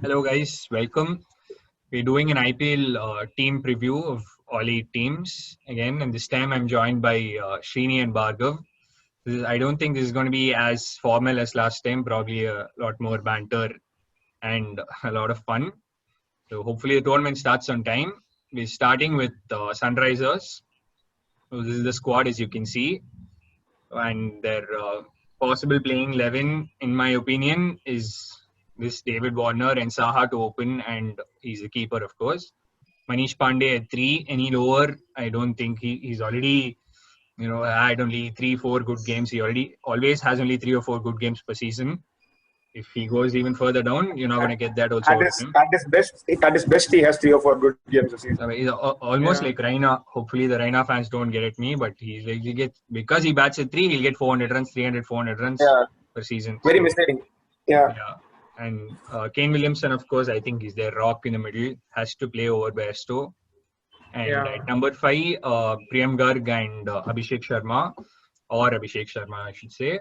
Hello guys, welcome. We're doing an IPL team preview of all 8 teams again, and this time I'm joined by Srini and Bhargav. I don't think this is going to be as formal as last time. Probably a lot more banter and a lot of fun. So hopefully the tournament starts on time. We're starting with Sunrisers. So this is the squad as you can see, and their possible playing 11, in my opinion, is this David Warner and Saha to open, and he's the keeper, of course. Manish Pandey at 3. Any lower, I don't think he's already, had only 3-4 good games. He always has only 3 or 4 good games per season. If he goes even further down, you're not going to get that also. At his best, he has 3 or 4 good games a season. So he's almost like Raina. Hopefully, the Raina fans don't get at me, but he gets, because he bats at 3, he'll get 400 runs, 300, 400 runs per season. Very misleading. Yeah. And Kane Williamson, of course, I think he's their rock in the middle. Has to play over Bairstow. And at number 5, Priyam Garg and Abhishek Sharma, I should say.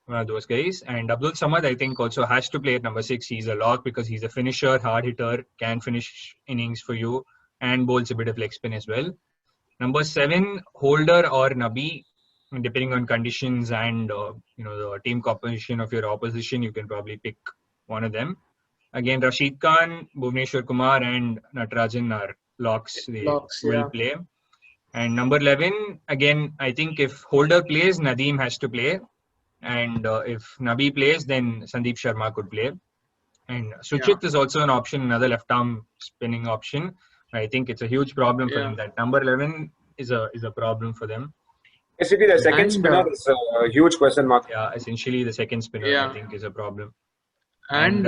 One of those guys. And Abdul Samad, I think, also has to play at number 6. He's a lock because he's a finisher, hard hitter, can finish innings for you, and bowls a bit of leg spin as well. Number 7, Holder or Nabi, depending on conditions and the team composition of your opposition, you can probably pick one of them. Again, Rashid Khan, Bhuvneshwar Kumar, and Natarajan are locks. They will play. And number 11, again, I think if Holder plays, Nadeem has to play. And if Nabi plays, then Sandeep Sharma could play. And Suchit is also an option, another left-arm spinning option. I think it's a huge problem for him. That number 11 is a problem for them. Basically, the second spinner is a huge question mark. Yeah, essentially the second spinner, I think, is a problem. And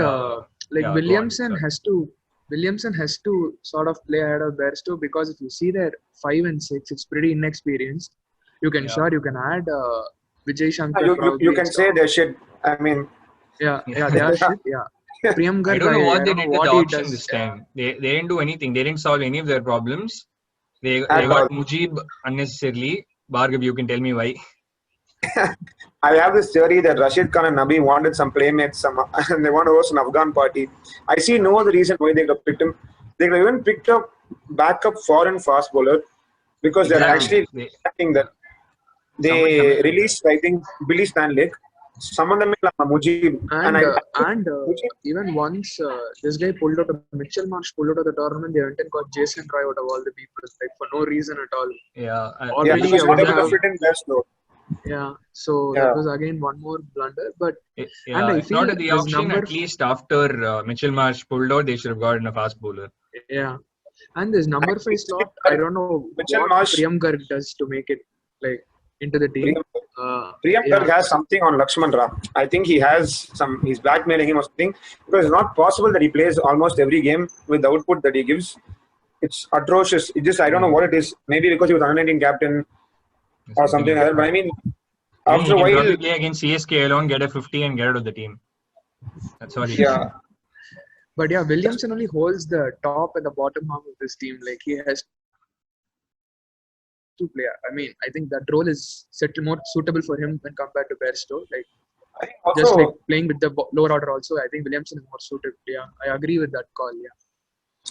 Williamson has to sort of play ahead of Bairstow, because if you see their 5 and 6, it's pretty inexperienced. You can add Vijay Shankar. You can say they're shit. I mean, they are shit. Yeah. Priyam Garg, I don't know what they did with the option this time. They didn't do anything. They didn't solve any of their problems. They got Mujib unnecessarily. Bhargav, you can tell me why. I have this theory that Rashid Khan and Nabi wanted some playmates, and they want to host an Afghan party. I see no other reason why they could have picked him. They could have even picked up backup foreign fast bowler, because they're actually thinking that they released, I think, Billy Stanley. Some of them Mujib. And even once this guy Mitchell Marsh pulled out of the tournament, they went and got Jason Roy out of all the people, like for no reason at all. Because not able to fit in Bairstow. That was again one more blunder. But and I feel not at the option. At least after Mitchell Marsh pulled out, they should have gotten a fast bowler. Yeah, and this number 5 slot, I don't know what Priyam Garg does to make it like into the team. Priyam Garg has something on Lakshman Ra. I think he has some. He's blackmailing him or something, because it's not possible that he plays almost every game with the output that he gives. It's atrocious. I don't know what it is. Maybe because he was under-19 captain or something like that. But I mean, after a while, he play against CSK alone, get a 50 and get out of the team. That's all he does. But Williamson only holds the top and the bottom half of this team. Like, he has to play. I mean, I think that role is more suitable for him when compared to Bairstow. Like, just like playing with the lower order also, I think Williamson is more suited. Yeah, I agree with that call. Yeah.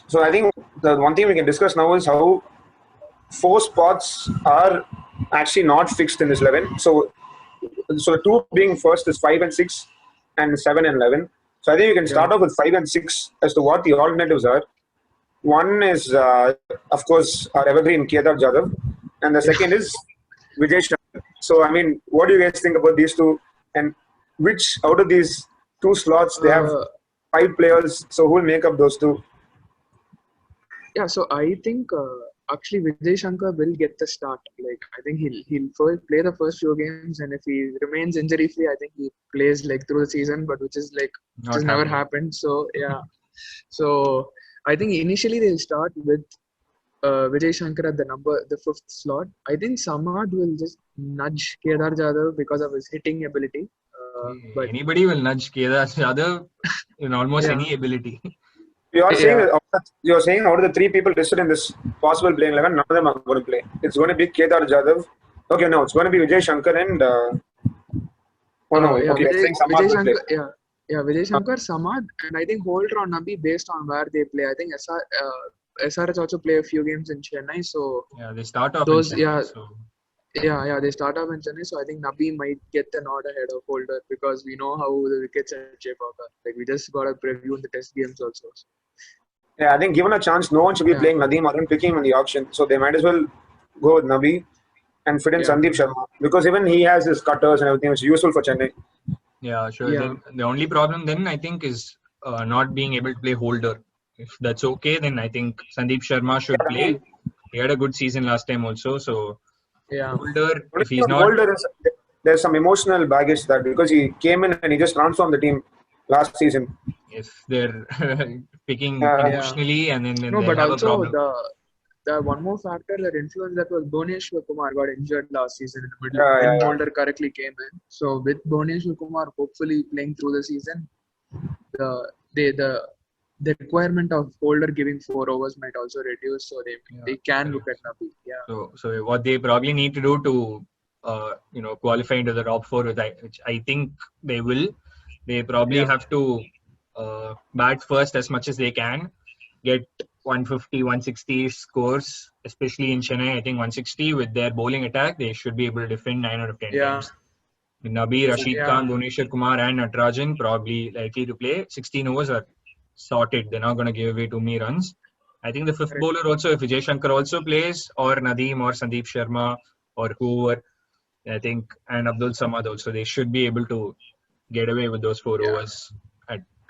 So I think the one thing we can discuss now is how 4 spots are actually not fixed in this 11. So the 2 being first is 5 and 6 and 7 and 11. So I think we can start off with 5 and 6 as to what the alternatives are. One is, of course, our evergreen Kedar Jadhav, and the second is Vijay Shankar. So, I mean, what do you guys think about these 2? And which out of these 2 slots, they have 5 players, so who will make up those 2? Yeah, so I think actually Vijay Shankar will get the start. Like, I think he'll first play the first few games, and if he remains injury free, I think he plays like through the season, but which is like never happened. So so I think initially they'll start with Vijay Shankar at the 5th slot. I think Samad will just nudge Kedar Jadhav because of his hitting ability. But anybody will nudge Kedar Jadhav in almost any ability. You're saying out of the 3 people listed in this possible playing 11, none of them are going to play. It's going to be Kedar Jadhav. Okay, no, it's going to be Vijay Shankar and. Vijay Shankar, Vijay Shankar, Samad, and I think Holder or Nabi based on where they play. I think SRH also play a few games in Chennai, so Yeah, they start off in those Chennai. So they start off in Chennai. So I think Nabi might get the nod ahead of Holder because we know how the wickets at Chepauk are. Like we just got a preview in the test games also. Yeah, I think given a chance, no one should be playing Nadeem or even picking him in the auction. So they might as well go with Nabi and fit in Sandeep Sharma because even he has his cutters and everything which is useful for Chennai. yeah, sure. Then the only problem then I think is not being able to play Holder. If that's okay, then I think Sandeep Sharma should play. He had a good season last time also. So Holder, if he's not, Holder there's some emotional baggage that because he came in and he just transformed the team last season. if they're picking emotionally and then No, they'll but have a also problem. the one more factor that influenced that was Bhuvneshwar Kumar got injured last season in the middle when Holder correctly came in. So with Bhuvneshwar Kumar hopefully playing through the season, the requirement of Holder giving 4 overs might also reduce, so they can look at Nabi. Yeah. So what they probably need to do to qualify into the top 4, which I think they will. They probably have to bat first as much as they can, get 150, 160 scores, especially in Chennai. I think 160 with their bowling attack, they should be able to defend 9 out of 10 times. Nabi, Rashid Khan, Bhuvneshwar Kumar, and Natarajan probably likely to play. 16 overs are sorted. They're not going to give away too many runs. I think the fifth bowler also, if Vijay Shankar also plays, or Nadeem or Sandeep Sharma or whoever, I think, and Abdul Samad also, they should be able to get away with those 4 overs.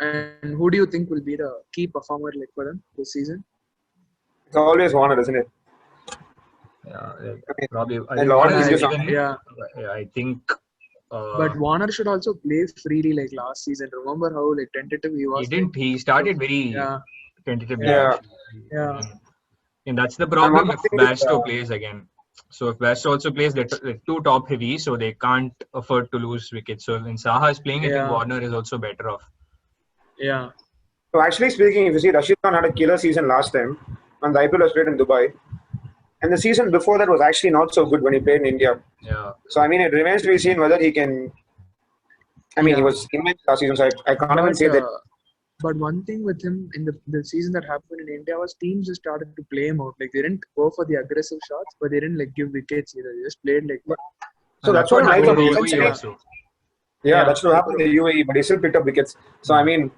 And who do you think will be the key performer like for them this season? It's always Warner, isn't it? Yeah, probably. I think. But Warner should also play freely like last season. Remember how like tentative he was? He didn't. He started very tentatively. Yeah. And that's the problem if Bairstow plays again. So if Bairstow also plays, they're too top heavy, so they can't afford to lose wickets. So when Saha is playing, I think Warner is also better off. Yeah. So actually speaking, if you see, Rashid Khan had a killer season last time when the IPL was played in Dubai. And the season before that was actually not so good when he played in India. Yeah. So, I mean, it remains to be seen whether he can. I mean, he was immense last season, so I can't even say that. But one thing with him in the season that happened in India was teams just started to play him out. Like, they didn't go for the aggressive shots, but they didn't, like, give wickets either. They just played, like. So that's what I thought. Also. Yeah, that's what happened in the UAE, but he still picked up wickets. So, I mean,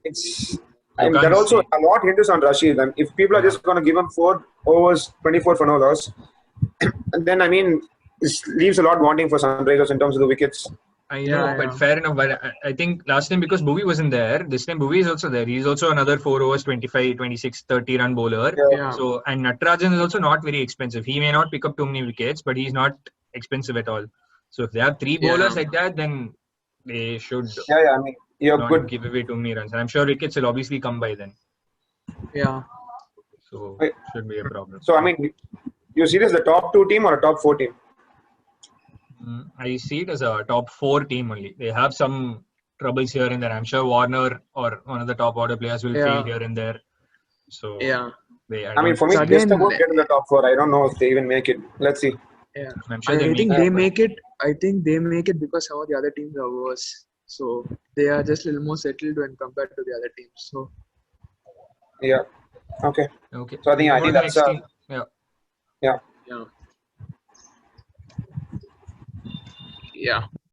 it's. And that also a lot hinges on Rashid. And if people are just going to give him 4 overs, 24 for no loss, and then I mean, this leaves a lot wanting for Sunrisers in terms of the wickets. I know, but fair enough. But I think last time because Bhuvi wasn't there, this time Bhuvi is also there. He's also another 4 overs, 25, 26, 30 run bowler. So and Natarajan is also not very expensive. He may not pick up too many wickets, but he's not expensive at all. So if they have 3 bowlers like that, then they should. I mean. Not give away too many runs. And I'm sure wickets will obviously come by then. Yeah. So should be a problem. So I mean, you see this as a top 2 team or a top 4 team? I see it as a top 4 team only. They have some troubles here and there. I'm sure Warner or one of the top order players will fail here and there. So I mean, for me, Leicester won't get in the top 4. I don't know if they even make it. Let's see. Yeah. I'm sure I think they make it. I think they make it because some of the other teams are worse. So they are just a little more settled when compared to the other teams. So okay. So I think that's yeah.